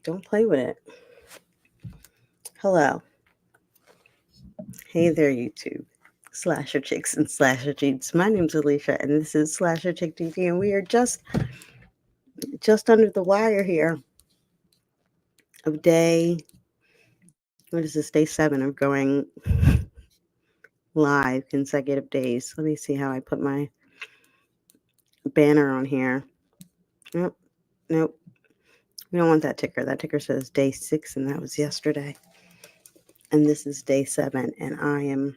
Don't play with it. Hello. Hey there, YouTube. Slasher Chicks and Slasher Cheats. My name's Alicia, and this is Slasher Chick TV, and we are just under the wire here of day. What is this? Day 7 of going live consecutive days. Let me see how I put my banner on here. Nope, nope. We don't want that ticker. That ticker says day 6, and that was yesterday. And this is day 7, and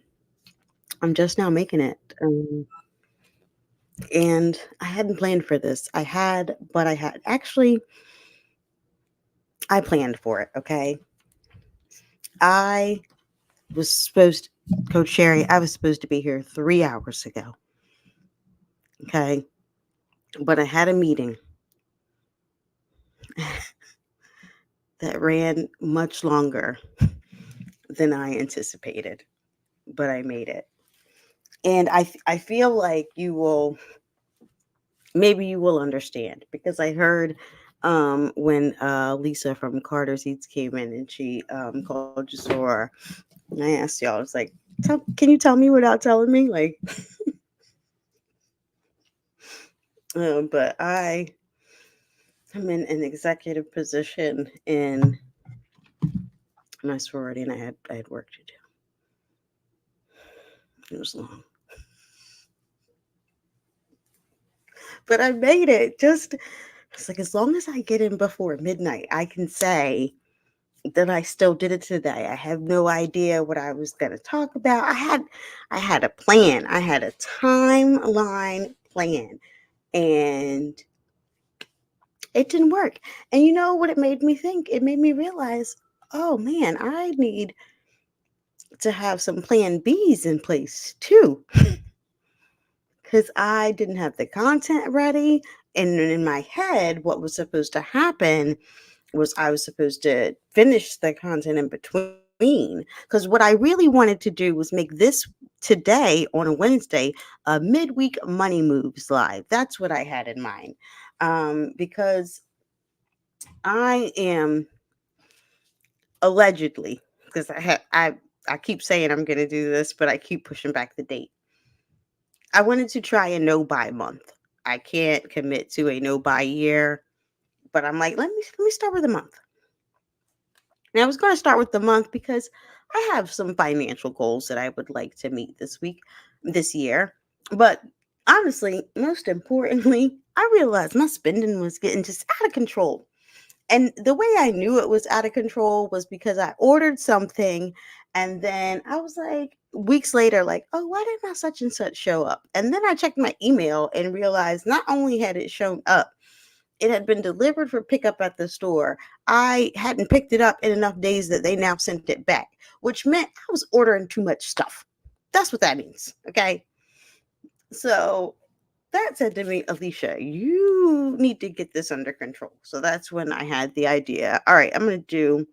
I'm just now making it. And I hadn't planned for this. But I had actually I planned for it, okay? I was supposed Coach Sherry, I was supposed to be here 3 hours ago. Okay? But I had a meeting that ran much longer than I anticipated, but I made it. And I feel like maybe you will understand because I heard when Lisa from Carter's Eats came in and she called you Sora. And I asked y'all, I was like, can you tell me without telling me? Like, but I'm in an executive position in my sorority, and I had work to do. It was long, but I made it. It's like as long as I get in before midnight, I can say that I still did it today. I have no idea what I was going to talk about. I had a plan. I had a timeline plan, and it didn't work. And you know what it made me think? It made me realize, oh man, I need to have some plan Bs in place too. Because I didn't have the content ready. And in my head, what was supposed to happen was I was supposed to finish the content in between. Because what I really wanted to do was make this today on a Wednesday a midweek money moves live. That's what I had in mind. Because I am allegedly, because I keep saying I'm going to do this, but I keep pushing back the date. I wanted to try a no buy month. I can't commit to a no buy year, but I'm like, let me start with a month. And I was going to start with the month because I have some financial goals that I would like to meet this year. But honestly, most importantly, I realized my spending was getting just out of control. And the way I knew it was out of control was because I ordered something and then I was like, weeks later, like, oh, why did my such and such show up? And then I checked my email and realized not only had it shown up, it had been delivered for pickup at the store. I hadn't picked it up in enough days that they now sent it back, which meant I was ordering too much stuff. That's what that means. Okay. So that said to me, Alicia, you need to get this under control. So that's when I had the idea. All right, I'm going to do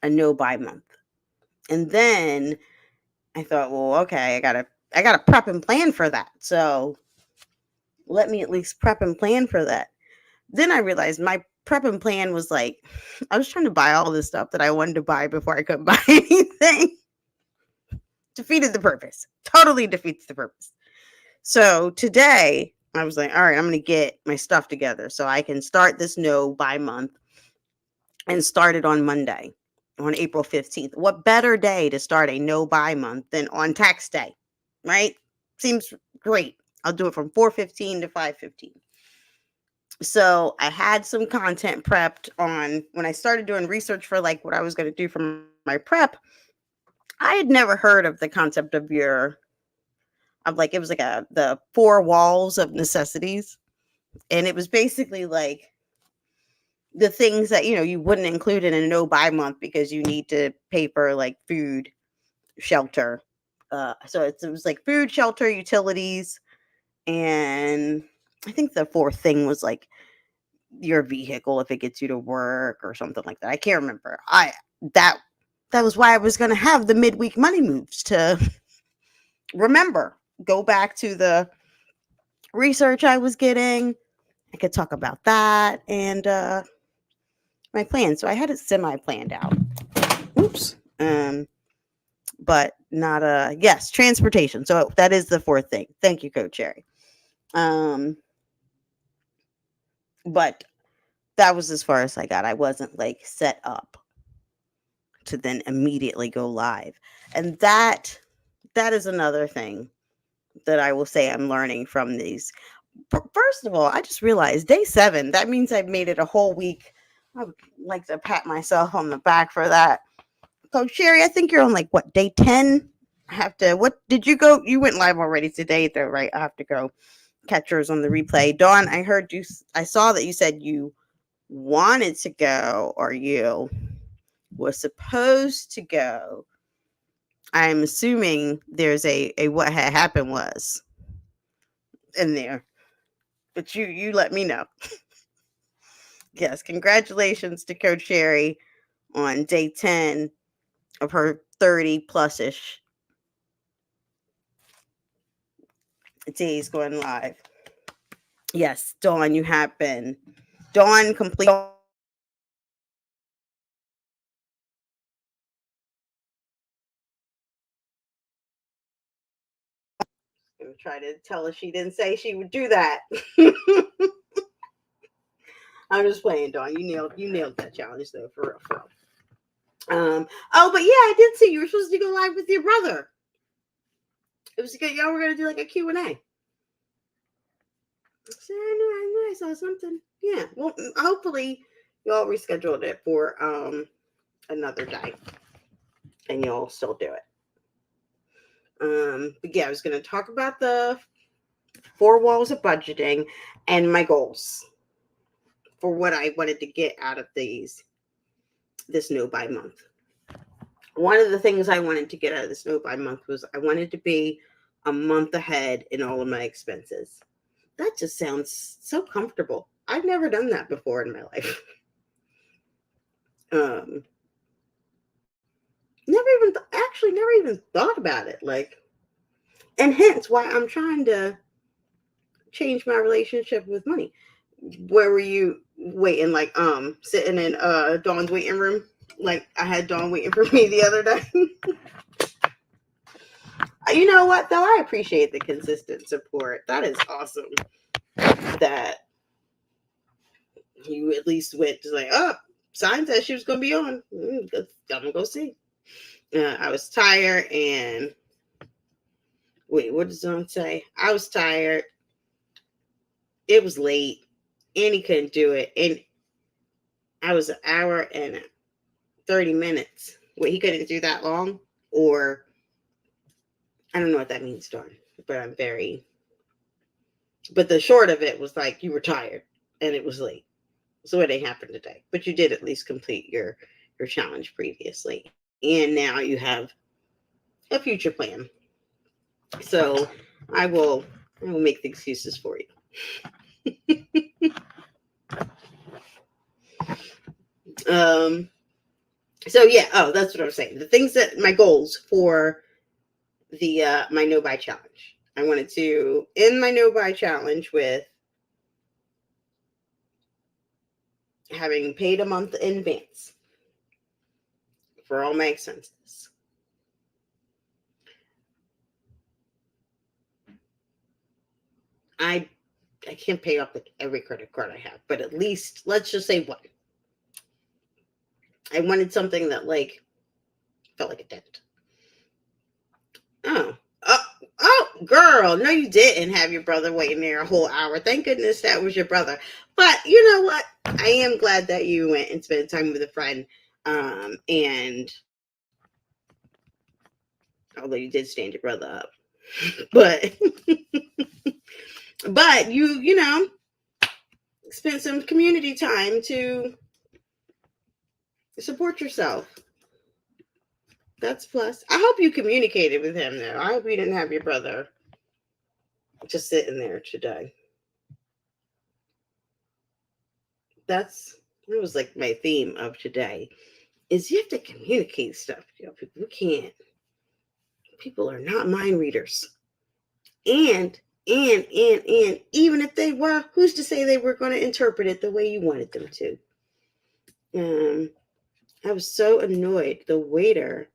a no buy month. And then I thought, well, okay, I got to prep and plan for that. So let me at least prep and plan for that. Then I realized my prep and plan was like I was trying to buy all this stuff that I wanted to buy before I couldn't buy anything. Defeated the purpose. Totally defeats the purpose. So today I was like, all right, I'm going to get my stuff together so I can start this no buy month and start it on Monday, on April 15th. What better day to start a no buy month than on tax day, right? Seems great. I'll do it from 4:15 to 5:15. So I had some content prepped on when I started doing research for like what I was going to do for my prep. I had never heard of the concept of like it was like the four walls of necessities, and it was basically like the things that you wouldn't include in a no buy month because you need to pay for like food, shelter. So it was like food, shelter, utilities, and I think the fourth thing was like your vehicle if it gets you to work or something like that. I can't remember. That that was why I was going to have the midweek money moves to remember. Go back to the research I was getting. I could talk about that and my plan. So I had it semi planned out. Oops. But not yes, transportation. So that is the fourth thing. Thank you, Coach Cherry. But that was as far as I got. I wasn't like set up to then immediately go live. And that is another thing that I will say I'm learning from these. First of all, I just realized day 7, that means I've made it a whole week. I would like to pat myself on the back for that. So Sherry, I think you're on like what, day 10? I have to, what did you go? You went live already today though, right? I have to go catch yours on the replay. Dawn, I heard you, I saw that you said you wanted to go, or you was supposed to go. I'm assuming there's a what had happened was in there, but you let me know. Yes, congratulations to Coach Sherry on day 10 of her 30 plus ish days going live. Yes, Dawn, you have been. Dawn complete. I'm gonna try to tell her she didn't say she would do that. I'm just playing, Dawn. You nailed that challenge though, for real, for real. Oh, but yeah, I did see you were supposed to go live with your brother. It was good. Y'all were gonna do like a Q&A. I know, I saw something. Yeah. Well, hopefully y'all rescheduled it for another day, and y'all still do it. But yeah, I was gonna talk about the 4 walls of budgeting and my goals for what I wanted to get out of this no buy month. One of the things I wanted to get out of this no buy month was I wanted to be a month ahead in all of my expenses. That just sounds so comfortable. I've never done that before in my life. Never even thought about it. Like, and hence why I'm trying to change my relationship with money. Where were you waiting? Like, sitting in Dawn's waiting room. Like, I had Dawn waiting for me the other day. You know what, though? I appreciate the consistent support. That is awesome. That you at least went to like, oh, sign said she was going to be on. I'm going to go see. I was tired and... Wait, what does Dawn say? I was tired. It was late. Annie couldn't do it. And I was an hour and 30 minutes. Wait, he couldn't do that long? Or... I don't know what that means, Dawn, but I'm very... But the short of it was like you were tired and it was late. So it ain't happened today. But you did at least complete your challenge previously. And now you have a future plan. So I will make the excuses for you. So yeah, that's what I was saying. The things that my goals for the my no buy challenge. I wanted to end my no buy challenge with having paid a month in advance for all my expenses. I can't pay off like every credit card I have, but at least let's just say one. I wanted something that like felt like a dent. Oh, girl, no, you didn't have your brother waiting there a whole hour. Thank goodness that was your brother. But you know what? I am glad that you went and spent time with a friend. And although you did stand your brother up, but you know, spent some community time to support yourself. That's plus. I hope you communicated with him though. I hope you didn't have your brother just sitting there today. That was like my theme of today is you have to communicate stuff. You know, people can't. People are not mind readers. And even if they were, who's to say they were going to interpret it the way you wanted them to? I was so annoyed. The waiter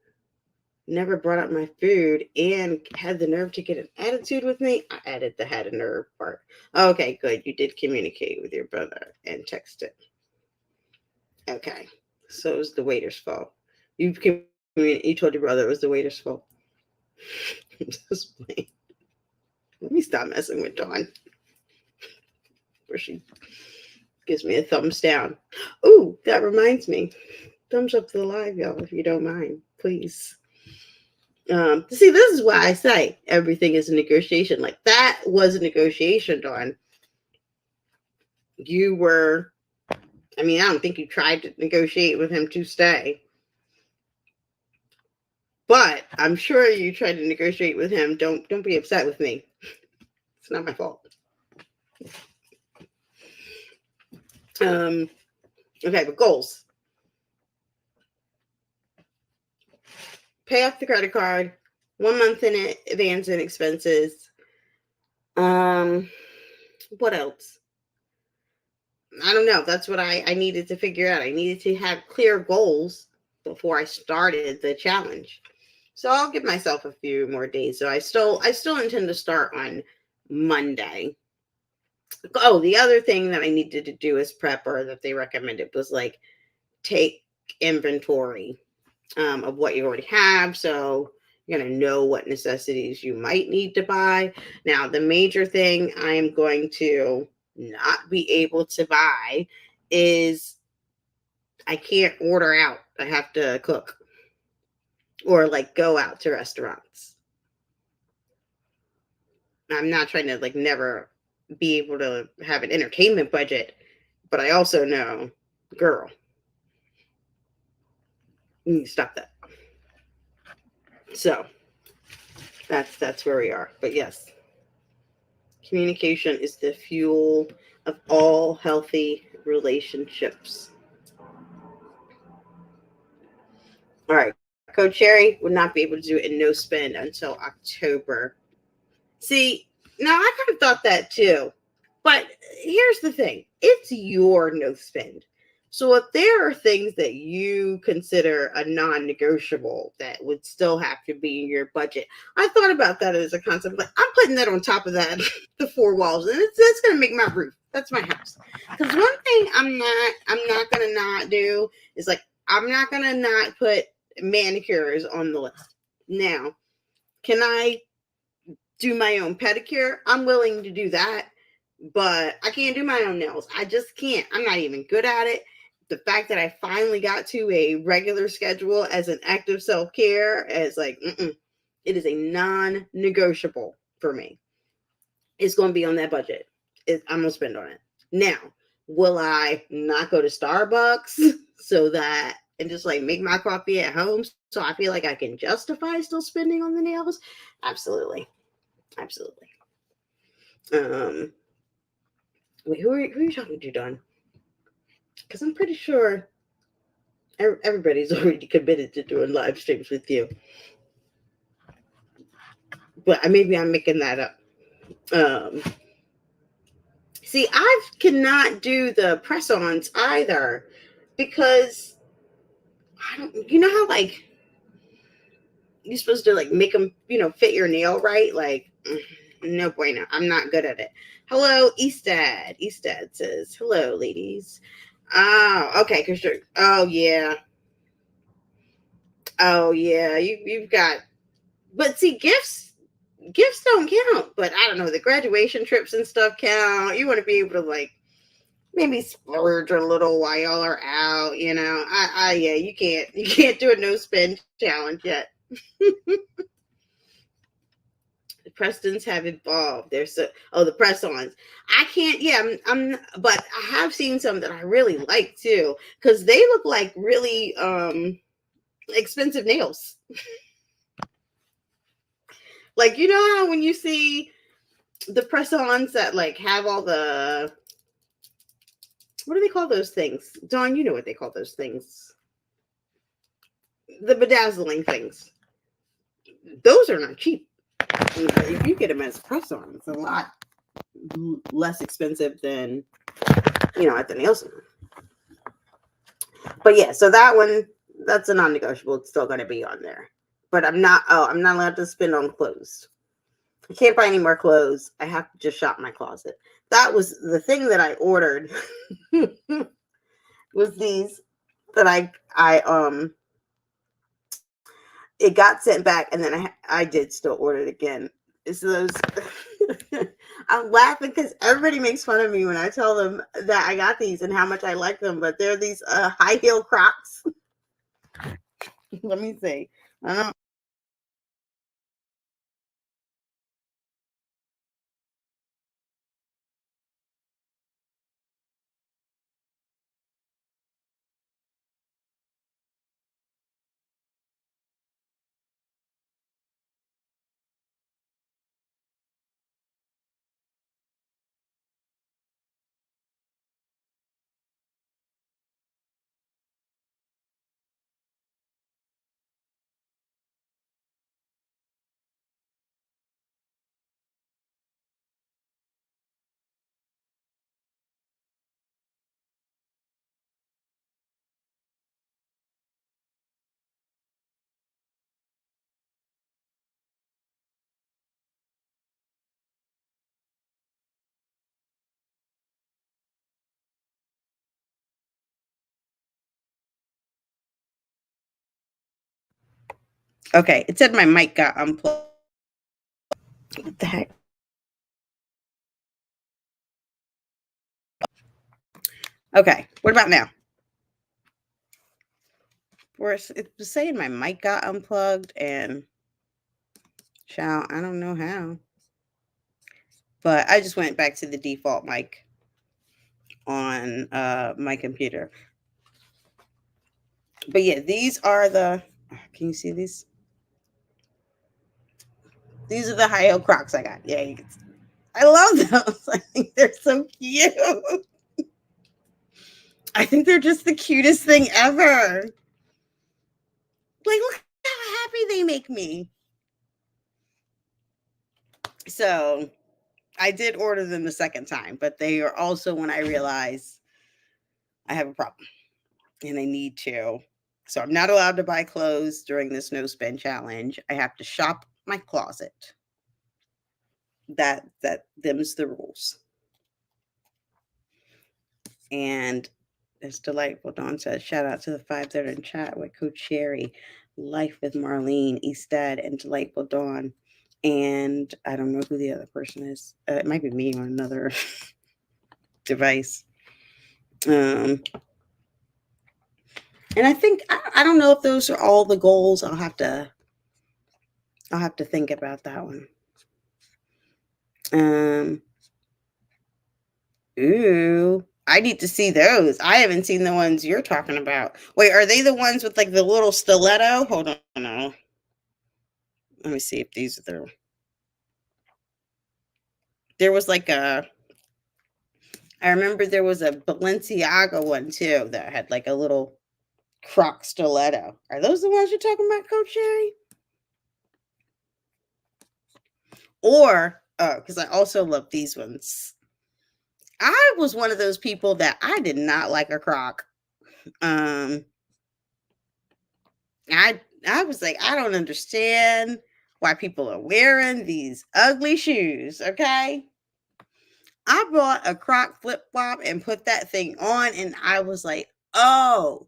never brought up my food and had the nerve to get an attitude with me. I added the had a nerve part. Okay, good. You did communicate with your brother and text it. Okay. So it was the waiter's fault. You told your brother it was the waiter's fault. Just playing. Let me stop messing with Dawn. Where she gives me a thumbs down. Ooh, that reminds me. Thumbs up to the live, y'all, if you don't mind, please. See, this is why I say everything is a negotiation. Like that was a negotiation, Dawn. You were, I mean, I don't think you tried to negotiate with him to stay, but I'm sure you tried to negotiate with him. Don't be upset with me. It's not my fault. Okay, but goals. Pay off the credit card, 1 month in advance in expenses. What else? I don't know. That's what I needed to figure out. I needed to have clear goals before I started the challenge. So I'll give myself a few more days. So I still intend to start on Monday. Oh, the other thing that I needed to do as prepper that they recommended was like take inventory of what you already have. So you're going to know what necessities you might need to buy. Now, the major thing I am going to not be able to buy is I can't order out. I have to cook or like go out to restaurants. I'm not trying to like never be able to have an entertainment budget, but I also know, girl, you need to stop that. So that's where we are. But yes, communication is the fuel of all healthy relationships. All right. Coach Cherry would not be able to do it in no spend until October. See, now I kind of thought that too. But here's the thing. It's your no spend. So if there are things that you consider a non-negotiable that would still have to be in your budget, I thought about that as a concept. Like I'm putting that on top of that, the four walls, and that's going to make my roof. That's my house. Because one thing I'm not going to not do is like I'm not going to not put manicures on the list. Now, can I do my own pedicure? I'm willing to do that, but I can't do my own nails. I just can't. I'm not even good at it. The fact that I finally got to a regular schedule as an active self-care is like, it is a non-negotiable for me. It's going to be on that budget. I'm going to spend on it. Now, will I not go to Starbucks so that and just like make my coffee at home so I feel like I can justify still spending on the nails? Absolutely. Wait, who are you talking to, Dawn? Because I'm pretty sure everybody's already committed to doing live streams with you. But maybe I'm making that up. See, I cannot do the press-ons either because I don't. You know how like you're supposed to like make them, fit your nail right? Like, no bueno. I'm not good at it. Hello, Eastad. Eastad says, hello, ladies. Oh, okay. Cause you're, oh yeah. You've got, but see, gifts don't count, but I don't know. The graduation trips and stuff count. You want to be able to like, maybe splurge a little while y'all are out, yeah, you can't do a no spend challenge yet. The Prestons have evolved. There's the press-ons. I can't. Yeah, but I have seen some that I really like too because they look like really expensive nails. Like how when you see the press-ons that like have all the what do they call those things? Dawn, you know what they call those things? The bedazzling things. Those are not cheap. If you get them as press-on, it's a lot less expensive than at the nail salon. But yeah, so that one, that's a non-negotiable. It's still going to be on there. But I'm not allowed to spend on clothes. I can't buy any more clothes. I have to just shop my closet. That was the thing that I ordered. Was these that it got sent back, and then I did still order it again. It's those. I'm laughing because everybody makes fun of me when I tell them that I got these and how much I like them, but they're these high heel Crocs. Let me see. I don't. Okay, it said my mic got unplugged. What the heck? Okay, what about now? It was saying my mic got unplugged, and child, I don't know how. But I just went back to the default mic on my computer. But yeah, these are the. Can you see these? These are the high heel Crocs I got. Yeah, you can see. I love those. I think they're so cute. I think they're just the cutest thing ever. Like, look how happy they make me. So I did order them the second time, but they are also when I realize I have a problem and I need to. So I'm not allowed to buy clothes during this no spend challenge. I have to shop my closet. That them's the rules. And it's delightful. Dawn says, shout out to the five that are in chat with Coach Sherry, Life with Marlene, Eastad, and Delightful Dawn. And I don't know who the other person is. It might be me on another device. And I think I don't know if those are all the goals. I'll have to think about that one. Um, ooh, I need to see those. I haven't seen the ones you're talking about. Wait, are they the ones with like the little stiletto? Hold on, no. Let me see if these are the. There was like a. I remember there was a Balenciaga one too that had like a little croc stiletto. Are those the ones you're talking about, Coach Sherry? Or because I also love these ones. I was one of those people that I did not like a croc. Um, I was like, I don't understand why people are wearing these ugly shoes. Okay, I bought a croc flip flop and put that thing on, and I was like, oh,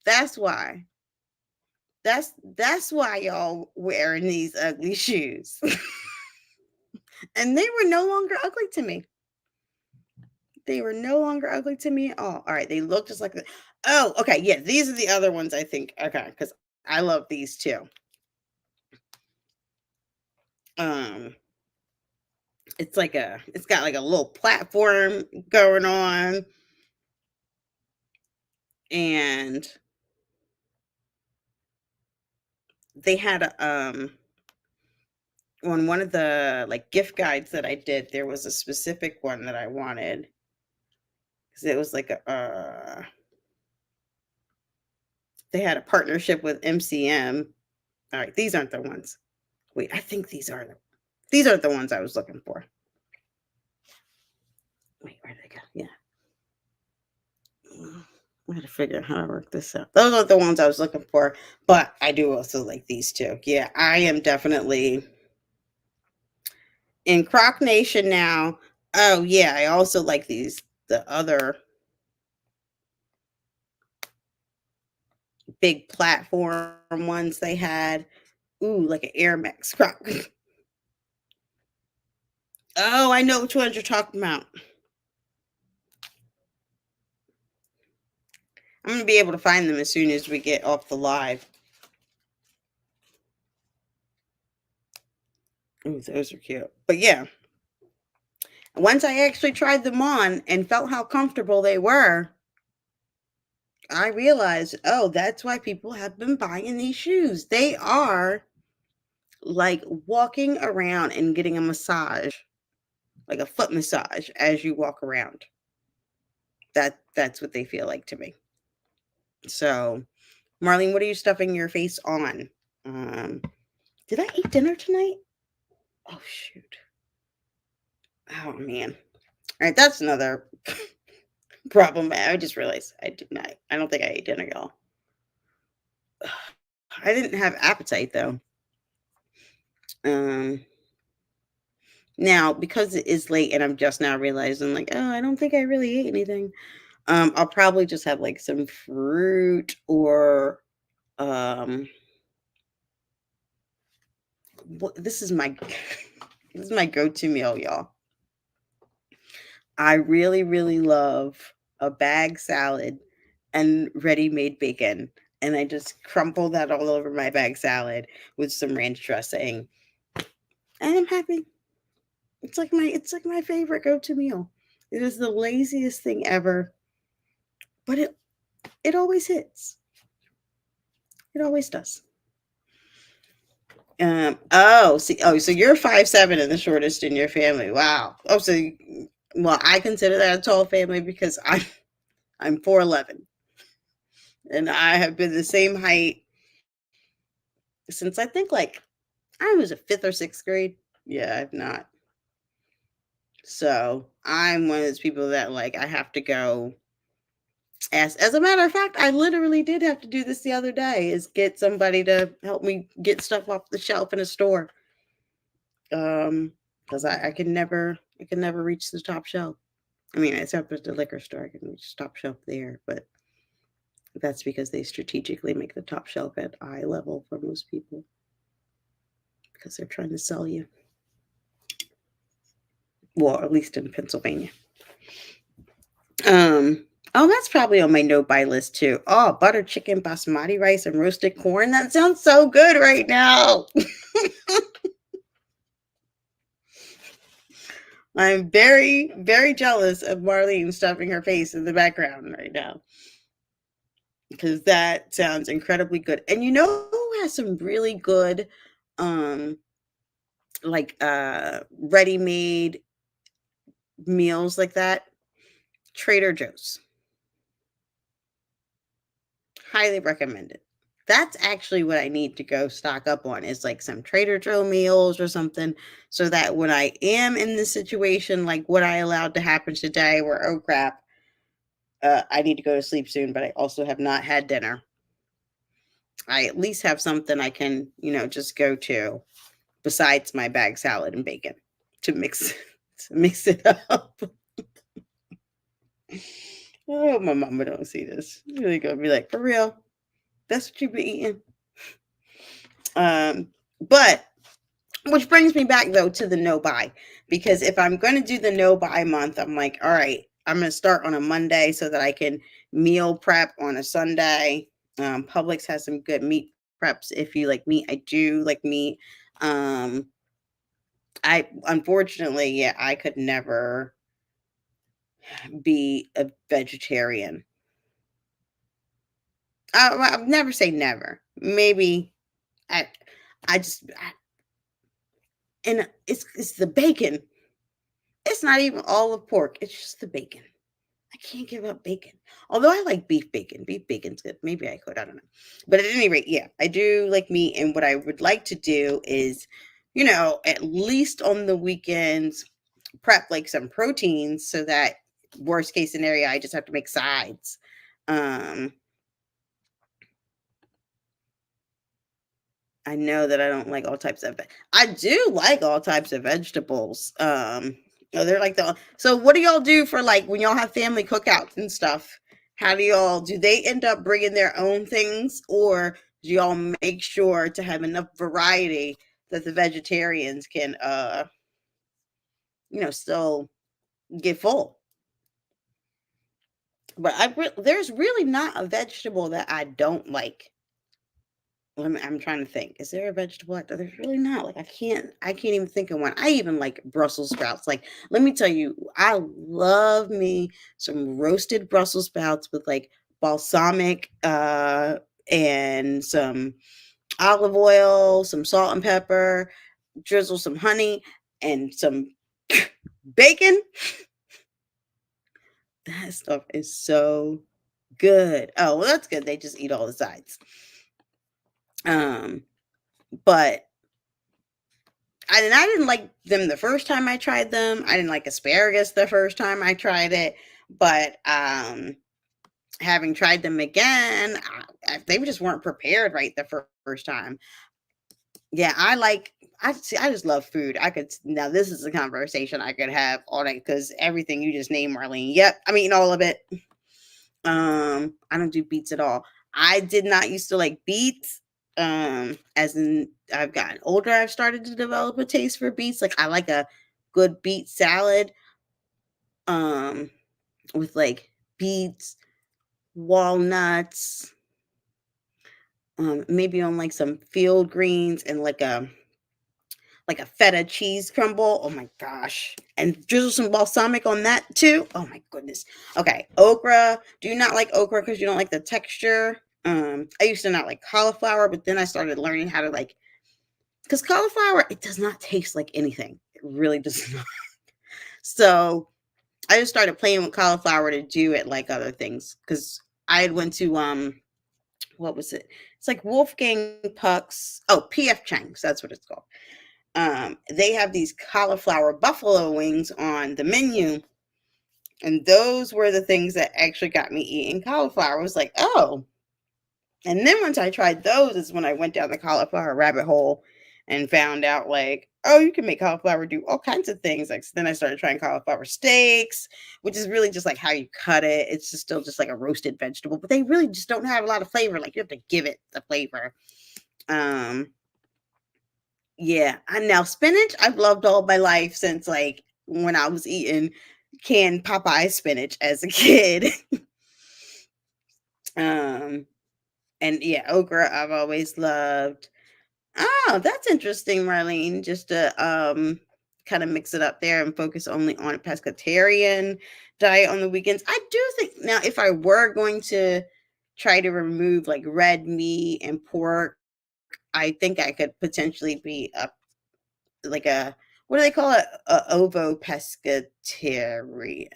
that's why. That's why y'all wearing these ugly shoes. And they were no longer ugly to me. They were no longer ugly to me at all. All right, they look just like the. Oh, okay, yeah, these are the other ones I think. Okay, because I love these too. Um, it's got like a little platform going on, and they had a on one of the like gift guides that I did. There was a specific one that I wanted because it was like a they had a partnership with MCM. All right, these aren't the ones. Wait, I think these aren't the ones I was looking for. Wait, where did they go? Yeah. I gotta figure out how to work this out. Those are the ones I was looking for, but I do also like these two. Yeah, I am definitely in Croc Nation now. Oh yeah, I also like these the other big platform ones they had. Ooh, like an Air Max Croc. Oh, I know which ones you're talking about. I'm gonna be able to find them as soon as we get off the live. Ooh, those are cute. But yeah, once I actually tried them on and felt how comfortable they were, I realized, oh, that's why people have been buying these shoes. They are like walking around and getting a massage, like a foot massage as you walk around. That's what they feel like to me. So, Marlene, what are you stuffing your face on? Um, did I eat dinner tonight? Oh shoot. Oh man. All right, that's another problem. I just realized I did not. I don't think I ate dinner, y'all. I didn't have appetite though. Um, Now because it is late and I'm just now realizing, like, oh, I don't think I really ate anything. I'll probably just have like some fruit or um. This is my this is my go-to meal, y'all. I really, really love a bag salad and ready-made bacon. And I just crumple that all over my bag salad with some ranch dressing. And I'm happy. It's like my favorite go-to meal. It is the laziest thing ever, but it always hits. It always does. So you're 5'7" and the shortest in your family. Wow. Well, I consider that a tall family because I'm 4'11 and I have been the same height since I think like I was a fifth or sixth grade. Yeah, I've not. So I'm one of those people that like I have to go. As a matter of fact, I literally did have to do this the other day. Is get somebody to help me get stuff off the shelf in a store. Because I can never reach the top shelf. I mean, except at the liquor store, I can reach the top shelf there, but that's because they strategically make the top shelf at eye level for most people because they're trying to sell you. Well, at least in Pennsylvania. Oh, that's probably on my no buy list too. Oh, butter chicken, basmati rice, and roasted corn. That sounds so good right now. I'm very, very jealous of Marlene stuffing her face in the background right now because that sounds incredibly good. And you know who has some really good, um, ready-made meals like that? Trader Joe's. Highly recommend it. That's actually what I need to go stock up on is like some Trader Joe meals or something so that when I am in this situation, like what I allowed to happen today, where, oh crap, I need to go to sleep soon, but I also have not had dinner. I at least have something I can, just go to besides my bag salad and bacon to mix to mix it up. Oh, my mama don't see this. She's really gonna be like, for real? That's what you be eating? Um, but which brings me back though to the no buy. Because if I'm gonna do the no buy month, I'm like, all right, I'm gonna start on a Monday so that I can meal prep on a Sunday. Publix has some good meat preps if you like meat. I do like meat. Um, I unfortunately, yeah, I could never be a vegetarian. I'll never say never. Maybe I, and it's the bacon. It's not even all of pork. It's just the bacon. I can't give up bacon. Although I like beef bacon. Beef bacon's good. Maybe I could. I don't know. But at any rate, yeah, I do like meat. And what I would like to do is, at least on the weekends, prep like some proteins so that worst case scenario, I just have to make sides. Um, I know that I don't like all types of I do like all types of vegetables. They're like the so what do y'all do for like when y'all have family cookouts and stuff? How do they end up bringing their own things or do y'all make sure to have enough variety that the vegetarians can still get full? But there's really not a vegetable that I don't like. I'm trying to think. Is there a vegetable like that? There's really not. Like I can't even think of one. I even like Brussels sprouts. Like let me tell you, I love me some roasted Brussels sprouts with like balsamic and some olive oil, some salt and pepper, drizzle some honey and some bacon. That stuff is so good. Oh, well that's good. They just eat all the sides. Um but I didn't like them the first time I tried them. I didn't like asparagus the first time I tried it, but having tried them again, they just weren't prepared right the first time. Yeah, I see. I just love food. I could now. This is a conversation I could have all night because everything you just named, Marlene. Yep, I'm eating all of it. I don't do beets at all. I did not used to like beets. As in I've gotten older, I've started to develop a taste for beets. Like I like a good beet salad, um, with like beets, walnuts, maybe on like some field greens and like a feta cheese crumble. Oh my gosh. And drizzle some balsamic on that too. Oh my goodness. Okay. Okra. Do you not like okra because you don't like the texture? I used to not like cauliflower, but then I started learning how to like because cauliflower, it does not taste like anything. It really does not. So I just started playing with cauliflower to do it like other things. Cause I had went to what was it? It's like Wolfgang Puck's PF Chang's, that's what it's called. They have these cauliflower buffalo wings on the menu, and those were the things that actually got me eating cauliflower. I was like, oh. And then once I tried those is when I went down the cauliflower rabbit hole and found out like, oh, you can make cauliflower do all kinds of things. Like so then I started trying cauliflower steaks, which is really just like how you cut it. It's just still just like a roasted vegetable, but they really just don't have a lot of flavor. Like you have to give it the flavor. Um, Yeah, and now spinach, I've loved all my life since like when I was eating canned Popeye spinach as a kid. um, and yeah, okra I've always loved. Oh, that's interesting, Marlene. Just to kind of mix it up there and focus only on a pescatarian diet on the weekends. I do think now if I were going to try to remove like red meat and pork, I think I could potentially be up like a what do they call it? A ovo pescatarian.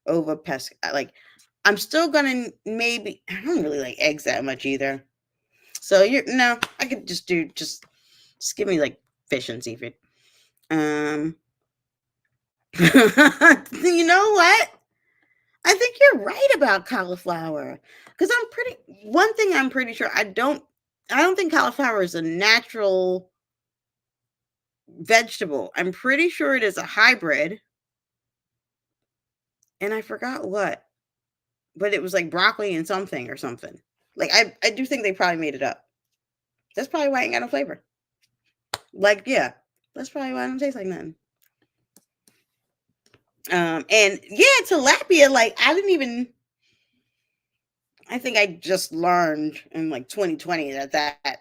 Ovo pesc like I'm still gonna maybe I don't really like eggs that much either. So you're no, I could just give me like fish and seafood. Um you know what? I think you're right about cauliflower. Because one thing I'm pretty sure I don't think cauliflower is a natural vegetable. I'm pretty sure it is a hybrid. And I forgot what, but it was like broccoli and something or something. Like I do think they probably made it up. That's probably why it ain't got no flavor. Like yeah, that's probably why it don't taste like nothing. And yeah, tilapia. Like I didn't even. I think I just learned in like 2020 that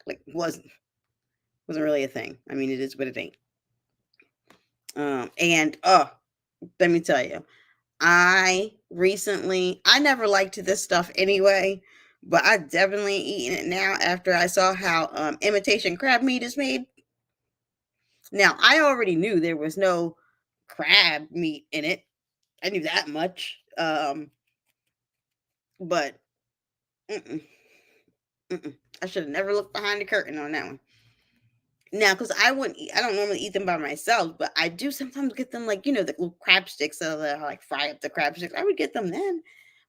like wasn't really a thing. I mean, it is, but it ain't. And let me tell you, I never liked this stuff anyway, but I definitely eating it now after I saw how imitation crab meat is made. Now, I already knew there was no crab meat in it. I knew that much. But mm-mm, mm-mm. I should have never looked behind the curtain on that one. Now, because I don't normally eat them by myself, but I do sometimes get them like, the little crab sticks that I like fry up the crab sticks. I would get them then.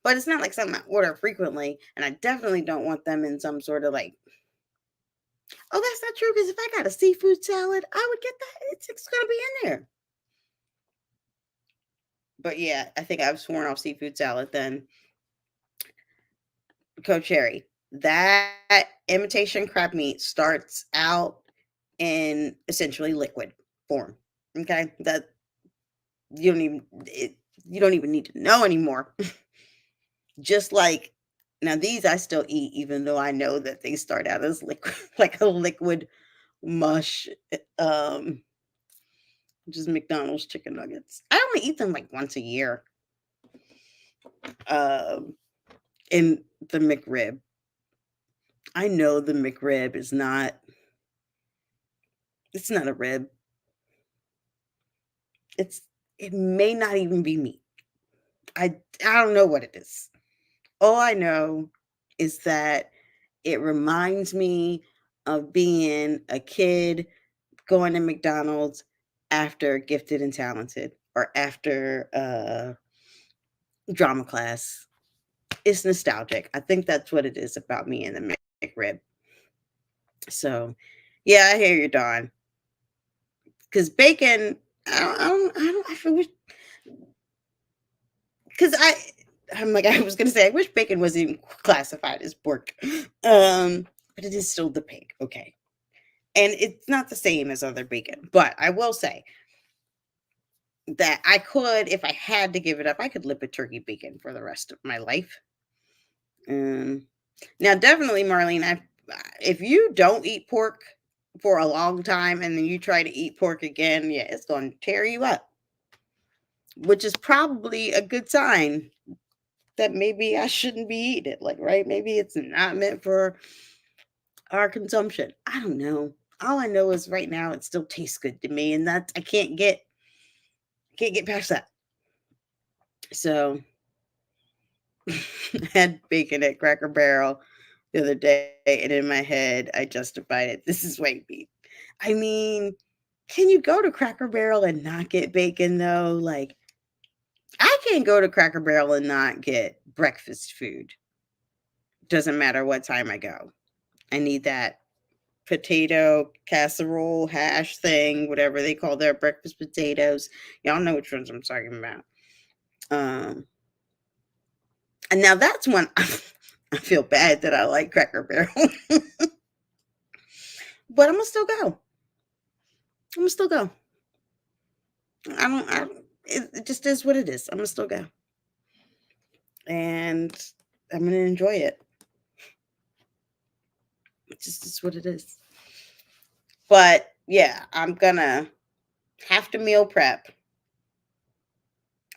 But it's not like something I order frequently. And I definitely don't want them in some sort of like, oh, that's not true. Because if I got a seafood salad, I would get that. It's gonna be in there. But yeah, I think I've sworn off seafood salad then. Coach Cherry. That imitation crab meat starts out in essentially liquid form. Okay, that you don't even you don't even need to know anymore. Just like now, these I still eat, even though I know that they start out as liquid, like a liquid mush. Um, just McDonald's chicken nuggets. I only eat them like once a year. Um, in the McRib, I know the McRib is not. It's not a rib. It's it may not even be meat. I don't know what it is. All I know is that it reminds me of being a kid going to McDonald's after Gifted and Talented or after drama class. It's nostalgic. I think that's what it is about me and the McRib. So, yeah, I hear you, Dawn. Because bacon, I feel because I'm like I was gonna say I wish bacon wasn't even classified as pork, but it is still the pig. Okay, and it's not the same as other bacon, but I will say that I could, if I had to give it up, I could live with turkey bacon for the rest of my life. Um, Now, definitely, Marlene, if you don't eat pork for a long time and then you try to eat pork again, yeah, it's going to tear you up, which is probably a good sign that maybe I shouldn't be eating it. Like, right? Maybe it's not meant for our consumption. I don't know. All I know is right now it still tastes good to me, and that I can't get past that. So I had bacon at Cracker Barrel the other day, and in my head, I justified it. This is white meat. I mean, can you go to Cracker Barrel and not get bacon though? Like, I can't go to Cracker Barrel and not get breakfast food. Doesn't matter what time I go. I need that potato casserole hash thing, whatever they call their breakfast potatoes. Y'all know which ones I'm talking about. Um, and now that's when I feel bad that I like Cracker Barrel, but I'm gonna still go. I'm gonna still go. I don't. It just is what it is. I'm gonna still go, and I'm gonna enjoy it. It just is what it is. But yeah, I'm gonna have to meal prep.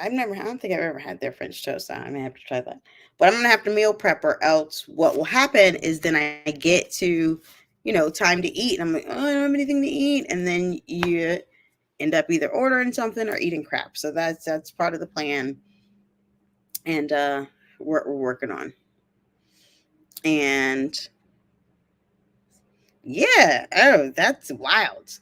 I don't think I've ever had their French toast. So I'm gonna have to try that. But I'm gonna have to meal prep, or else what will happen is then I get to, time to eat, and I'm like, oh, I don't have anything to eat, and then you end up either ordering something or eating crap. So that's part of the plan, and we're working on. And yeah, oh, that's wild.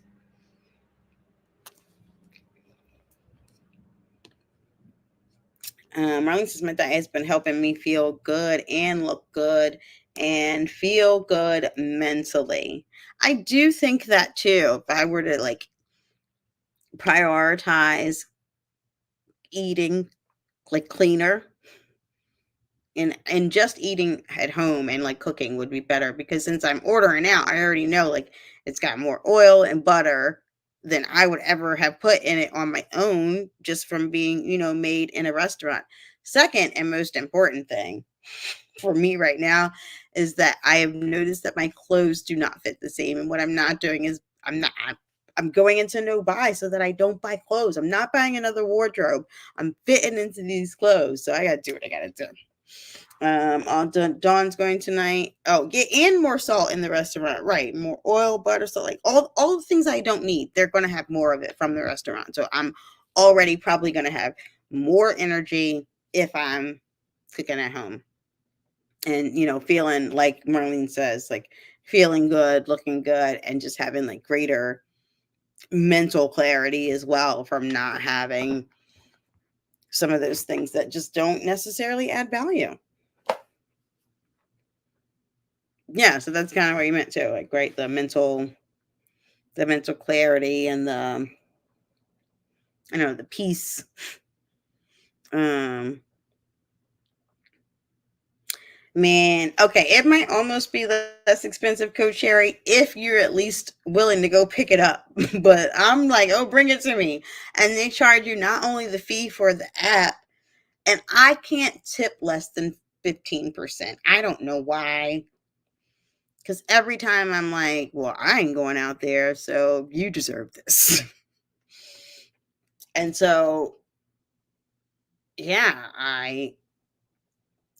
Marlene says my diet has been helping me feel good and look good and feel good mentally. I do think that too. If I were to like prioritize eating like cleaner and just eating at home and like cooking would be better, because since I'm ordering out, I already know like it's got more oil and butter than I would ever have put in it on my own just from being, made in a restaurant. Second and most important thing for me right now is that I have noticed that my clothes do not fit the same. And what I'm not doing is I'm going into no buy so that I don't buy clothes. I'm not buying another wardrobe. I'm fitting into these clothes. So I gotta do what I gotta do. Dawn's going tonight. Oh, yeah, and more salt in the restaurant. Right. More oil, butter, salt, like all the things I don't need. They're gonna have more of it from the restaurant. So I'm already probably gonna have more energy if I'm cooking at home. And feeling like Marlene says, like feeling good, looking good, and just having like greater mental clarity as well from not having some of those things that just don't necessarily add value. Yeah, so that's kind of what you meant too, like right, the mental clarity and the the peace. Um Man, okay, it might almost be less expensive, Coach Sherry, if you're at least willing to go pick it up. But I'm like, oh, bring it to me. And they charge you not only the fee for the app, and I can't tip less than 15%. I don't know why. Because every time I'm like, well, I ain't going out there, so you deserve this. And so, yeah, I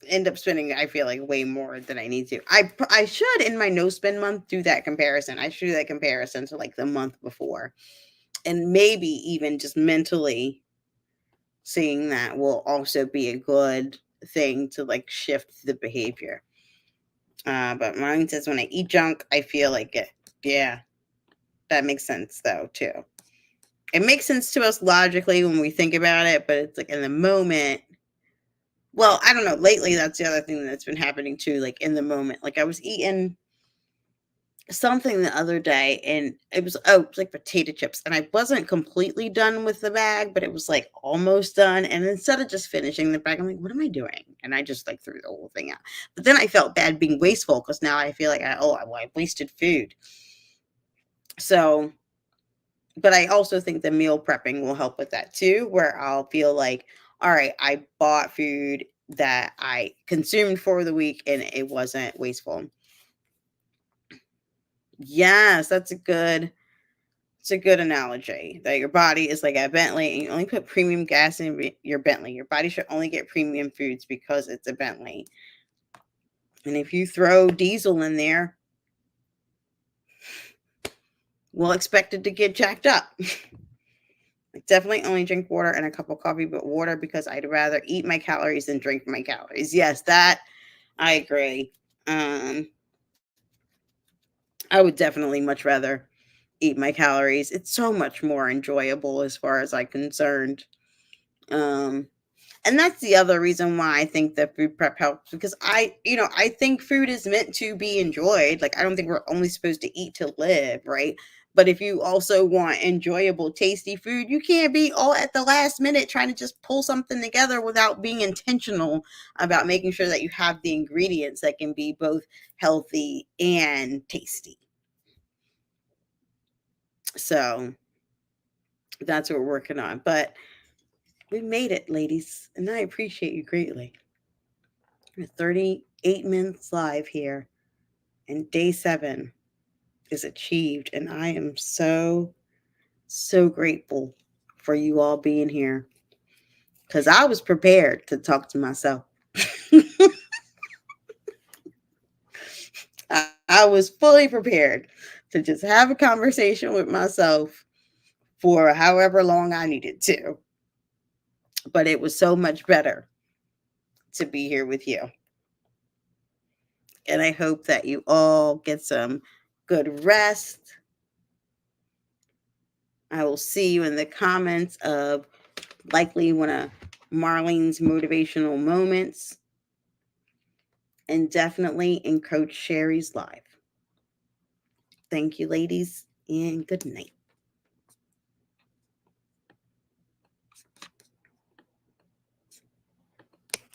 end up spending, I feel like, way more than I need to. I should, in my no spend month, do that comparison. I should do that comparison to like the month before, and maybe even just mentally seeing that will also be a good thing to like shift the behavior. But mine says when I eat junk, I feel like it. Yeah, that makes sense though too. It makes sense to us logically when we think about it, but it's like in the moment. Well, I don't know. Lately, that's the other thing that's been happening too. Like in the moment, like I was eating something the other day, and it was like potato chips, and I wasn't completely done with the bag, but it was like almost done. And instead of just finishing the bag, I'm like, what am I doing? And I just like threw the whole thing out. But then I felt bad being wasteful because now I feel like I wasted food. So, but I also think the meal prepping will help with that too, where I'll feel like, all right, I bought food that I consumed for the week and it wasn't wasteful. Yes, it's a good analogy that your body is like a Bentley and you only put premium gas in your Bentley. Your body should only get premium foods because it's a Bentley. And if you throw diesel in there, we'll expect it to get jacked up. Definitely only drink water and a cup of coffee, but water because I'd rather eat my calories than drink my calories. Yes, that I agree. I would definitely much rather eat my calories. It's so much more enjoyable as far as I'm concerned. Um, and that's the other reason why I think that food prep helps because I think food is meant to be enjoyed. Like I don't think we're only supposed to eat to live, right? But if you also want enjoyable, tasty food, you can't be all at the last minute trying to just pull something together without being intentional about making sure that you have the ingredients that can be both healthy and tasty. So that's what we're working on. But we made it, ladies, and I appreciate you greatly. We're 38 minutes live here, and day 7 is achieved, and I am so, so grateful for you all being here because I was prepared to talk to myself. I was fully prepared to just have a conversation with myself for however long I needed to. But it was so much better to be here with you. And I hope that you all get some good rest. I will see you in the comments of likely one of Marlene's motivational moments and definitely in Coach Sherry's live. Thank you, ladies, and good night.